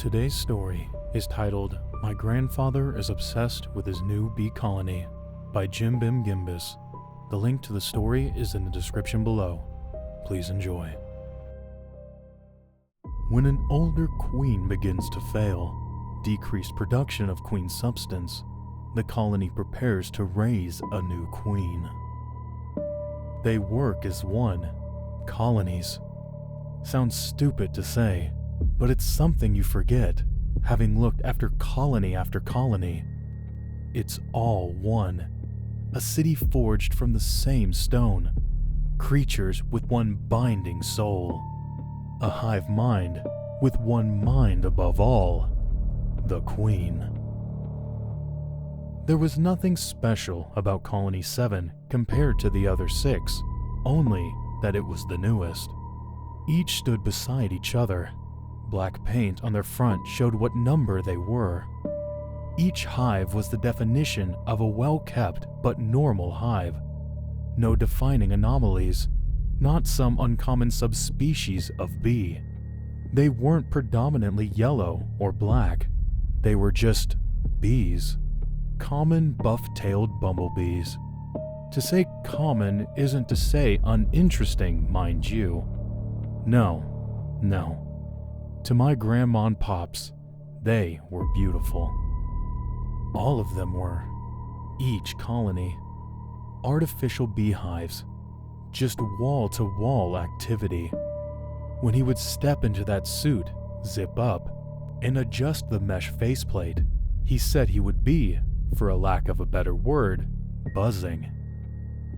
Today's story is titled My Grandfather is Obsessed with His New Bee Colony by Jimbimgimbus. The link to the story is in the description below. Please enjoy. When an older queen begins to fail, decreased production of queen substance, the colony prepares to raise a new queen. They work as one, colonies. Sounds stupid to say, but it's something you forget, having looked after colony. It's all one. A city forged from the same stone. Creatures with one binding soul. A hive mind with one mind above all. The Queen. There was nothing special about Colony 7 compared to the other 6, only that it was the newest. Each stood beside each other. Black paint on their front showed what number they were. Each hive was the definition of a well-kept but normal hive. No defining anomalies, not some uncommon subspecies of bee. They weren't predominantly yellow or black. They were just bees. Common buff-tailed bumblebees. To say common isn't to say uninteresting, mind you. No. To my grandma and pops, they were beautiful. All of them were. Each colony. Artificial beehives. Just wall-to-wall activity. When he would step into that suit, zip up, and adjust the mesh faceplate, he said he would be, for a lack of a better word, buzzing.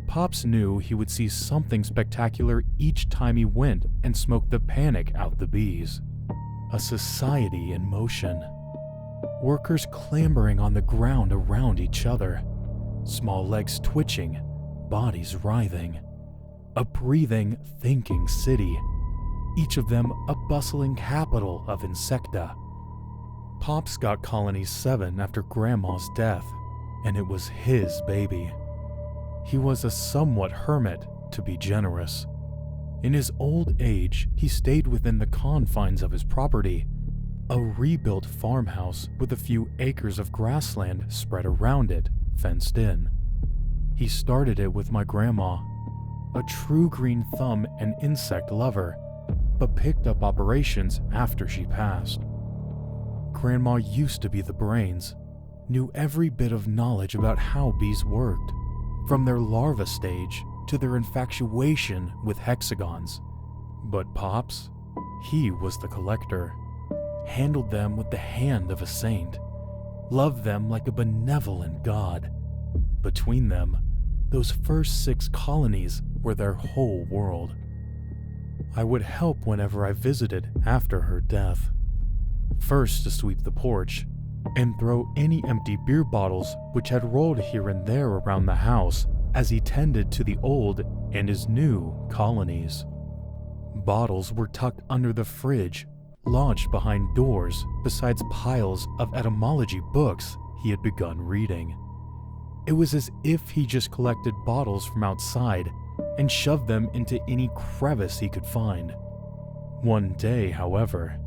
Pops knew he would see something spectacular each time he went and smoked the panic out the bees. A society in motion. Workers clambering on the ground around each other. Small legs twitching, bodies writhing. A breathing, thinking city. Each of them a bustling capital of insecta. Pops got Colony 7 after Grandma's death, and it was his baby. He was a somewhat hermit, to be generous. In his old age, he stayed within the confines of his property, a rebuilt farmhouse with a few acres of grassland spread around it, fenced in. He started it with my grandma, a true green thumb and insect lover, but picked up operations after she passed. Grandma used to be the brains, knew every bit of knowledge about how bees worked, from their larva stage to their infatuation with hexagons. But Pops, he was the collector, handled them with the hand of a saint, loved them like a benevolent god. Between them, those first 6 colonies were their whole world. I would help whenever I visited after her death. First to sweep the porch and throw any empty beer bottles which had rolled here and there around the house as he tended to the old and his new colonies. Bottles were tucked under the fridge, lodged behind doors besides piles of etymology books he had begun reading. It was as if he just collected bottles from outside and shoved them into any crevice he could find. One day, however,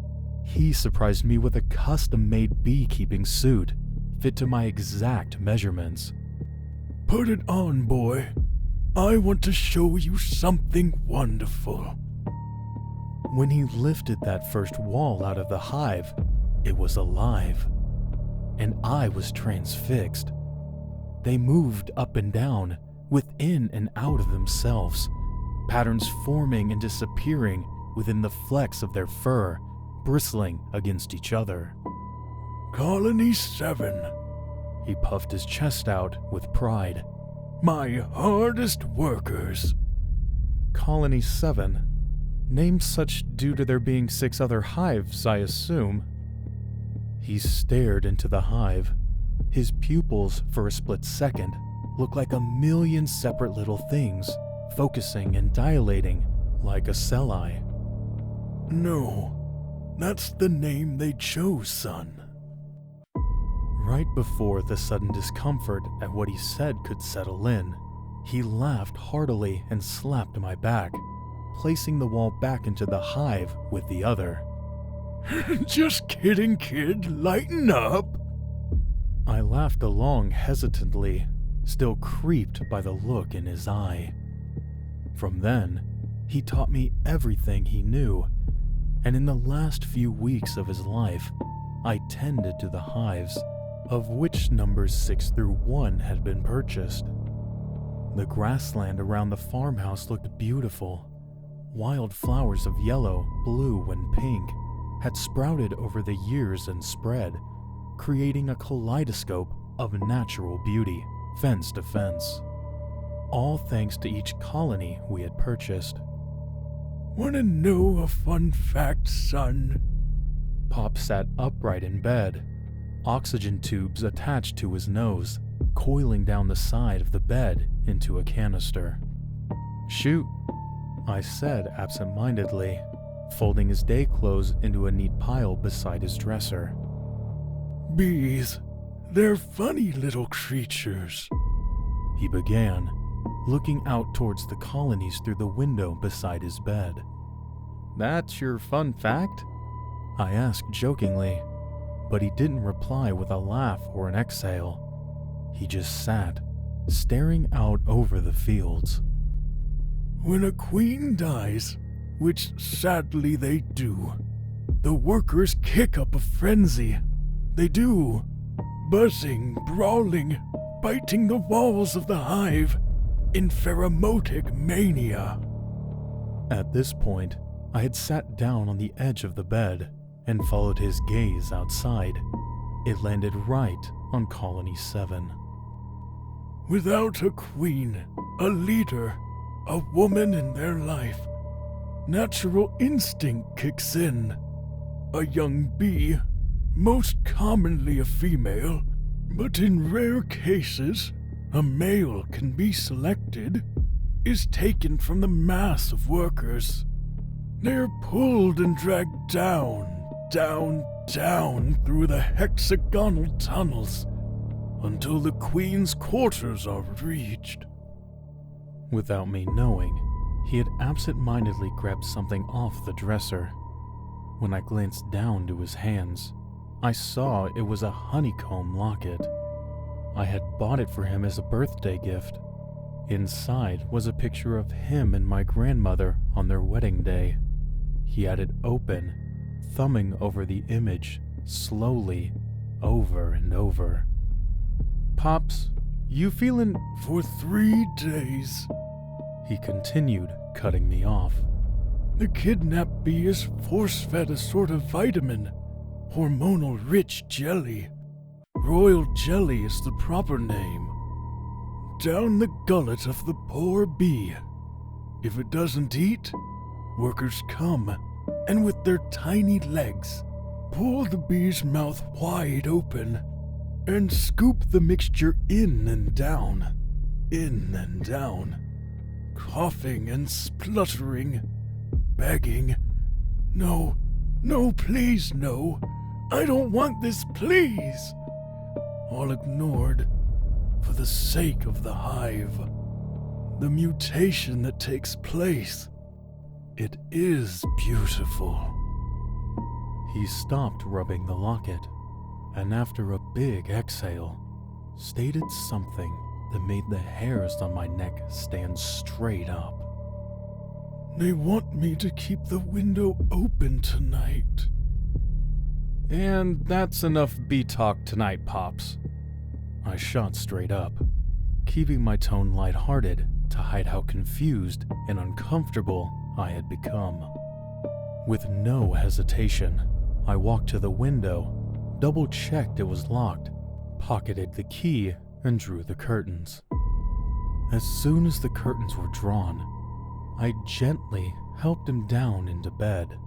he surprised me with a custom-made beekeeping suit, fit to my exact measurements. "Put it on, boy. I want to show you something wonderful." When he lifted that first wall out of the hive, it was alive, and I was transfixed. They moved up and down, within and out of themselves, patterns forming and disappearing within the flecks of their fur, bristling against each other. "Colony 7, he puffed his chest out with pride. "My hardest workers." Colony 7, named such due to there being 6 other hives, I assume. He stared into the hive. His pupils, for a split second, looked like a million separate little things, focusing and dilating like a cell eye. "No. That's the name they chose, son." Right before the sudden discomfort at what he said could settle in, he laughed heartily and slapped my back, placing the wall back into the hive with the other. Just kidding, kid. Lighten up. I laughed along hesitantly, still creeped by the look in his eye. From then, he taught me everything he knew, and in the last few weeks of his life, I tended to the hives, of which numbers 6 through 1 had been purchased. The grassland around the farmhouse looked beautiful. Wild flowers of yellow, blue, and pink had sprouted over the years and spread, creating a kaleidoscope of natural beauty, fence to fence. All thanks to each colony we had purchased. Wanna know a fun fact, son? Pop sat upright in bed, oxygen tubes attached to his nose, coiling down the side of the bed into a canister. Shoot, I said absent-mindedly, folding his day clothes into a neat pile beside his dresser. Bees, they're funny little creatures, he began, looking out towards the colonies through the window beside his bed. That's your fun fact? I asked jokingly, but he didn't reply with a laugh or an exhale. He just sat, staring out over the fields. When a queen dies, which sadly they do, the workers kick up a frenzy. They do. Buzzing, brawling, biting the walls of the hive in pheromotic mania. At this point, I had sat down on the edge of the bed and followed his gaze outside. It landed right on Colony 7. Without a queen, a leader, a woman in their life, natural instinct kicks in. A young bee, most commonly a female, but in rare cases, a male can be selected, is taken from the mass of workers. They're pulled and dragged down through the hexagonal tunnels until the queen's quarters are reached. Without me knowing, he had absent-mindedly grabbed something off the dresser. When I glanced down to his hands, I saw it was a honeycomb locket. I had bought it for him as a birthday gift. Inside was a picture of him and my grandmother on their wedding day. He had it open, thumbing over the image, slowly, over and over. Pops, you feelin'? For 3 days, he continued, cutting me off. The kidnapped bee is force-fed a sort of vitamin, hormonal-rich jelly. Royal jelly is the proper name. Down the gullet of the poor bee. If it doesn't eat, workers come, and with their tiny legs, pull the bee's mouth wide open, and scoop the mixture in and down, coughing and spluttering, begging, "No, no, please, no. I don't want this, please." All ignored for the sake of the hive. The mutation that takes place. It is beautiful. He stopped rubbing the locket, and after a big exhale, stated something that made the hairs on my neck stand straight up. They want me to keep the window open tonight. And that's enough bee talk tonight, Pops. I shot straight up, keeping my tone lighthearted to hide how confused and uncomfortable I had become. With no hesitation, I walked to the window, double-checked it was locked, pocketed the key, and drew the curtains. As soon as the curtains were drawn, I gently helped him down into bed,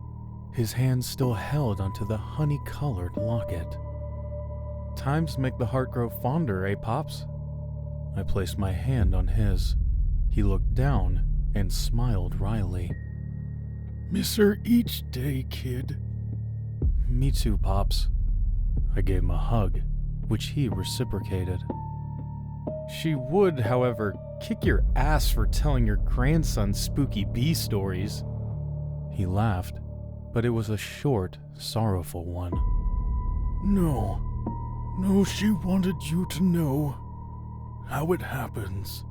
his hands still held onto the honey-colored locket. Times make the heart grow fonder, eh, Pops? I placed my hand on his. He looked down and smiled wryly. Miss her each day, kid. Me too, Pops. I gave him a hug, which he reciprocated. She would, however, kick your ass for telling your grandson spooky bee stories. He laughed, but it was a short, sorrowful one. No, she wanted you to know how it happens.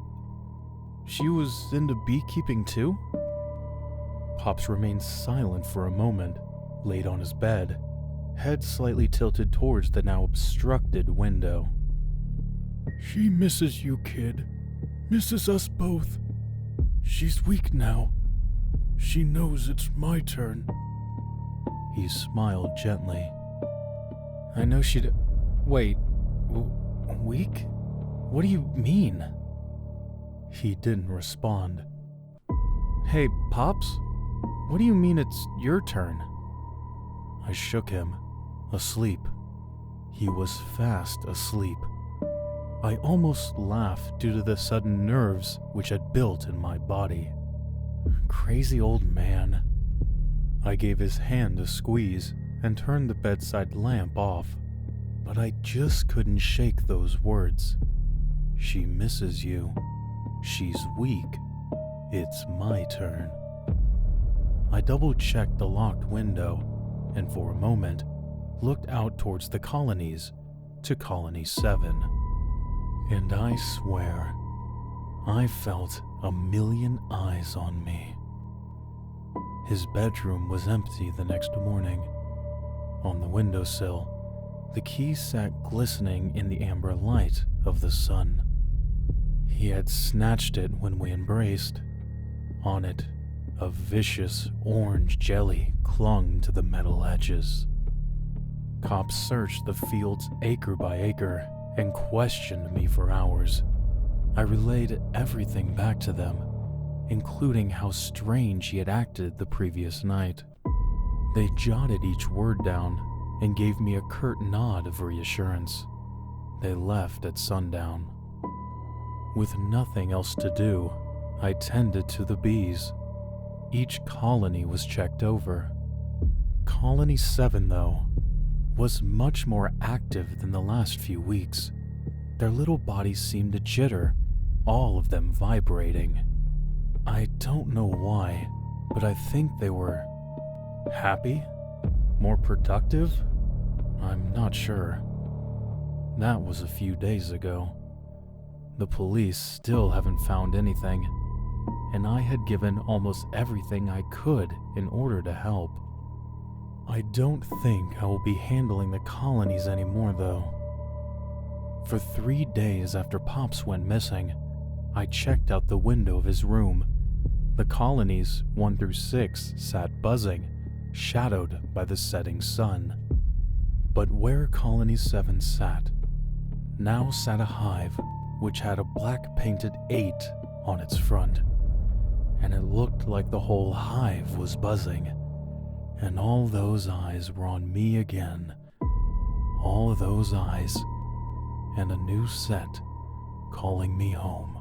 She was into beekeeping too? Pops remained silent for a moment, laid on his bed, head slightly tilted towards the now obstructed window. She misses you, kid. Misses us both. She's weak now. She knows it's my turn. He smiled gently. I know she'd... Wait, weak? What do you mean? He didn't respond. Hey, Pops? What do you mean it's your turn? I shook him. Asleep. He was fast asleep. I almost laughed due to the sudden nerves which had built in my body. Crazy old man. I gave his hand a squeeze and turned the bedside lamp off, but I just couldn't shake those words. She misses you. She's weak. It's my turn. I double-checked the locked window and for a moment looked out towards the colonies to Colony 7. And I swear, I felt a million eyes on me. His bedroom was empty the next morning. On the windowsill, the key sat glistening in the amber light of the sun. He had snatched it when we embraced. On it, a vicious orange jelly clung to the metal edges. Cops searched the fields acre by acre and questioned me for hours. I relayed everything back to them, including how strange he had acted the previous night. They jotted each word down and gave me a curt nod of reassurance. They left at sundown. With nothing else to do, I tended to the bees. Each colony was checked over. Colony 7, though, was much more active than the last few weeks. Their little bodies seemed to jitter, all of them vibrating. I don't know why, but I think they were happy? More productive? I'm not sure. That was a few days ago. The police still haven't found anything, and I had given almost everything I could in order to help. I don't think I will be handling the colonies anymore, though. For 3 days after Pops went missing, I checked out the window of his room. The colonies 1 through 6 sat buzzing, shadowed by the setting sun. But where Colony 7 sat, now sat a hive which had a black painted 8 on its front, and it looked like the whole hive was buzzing, and all those eyes were on me again. All those eyes, and a new set calling me home.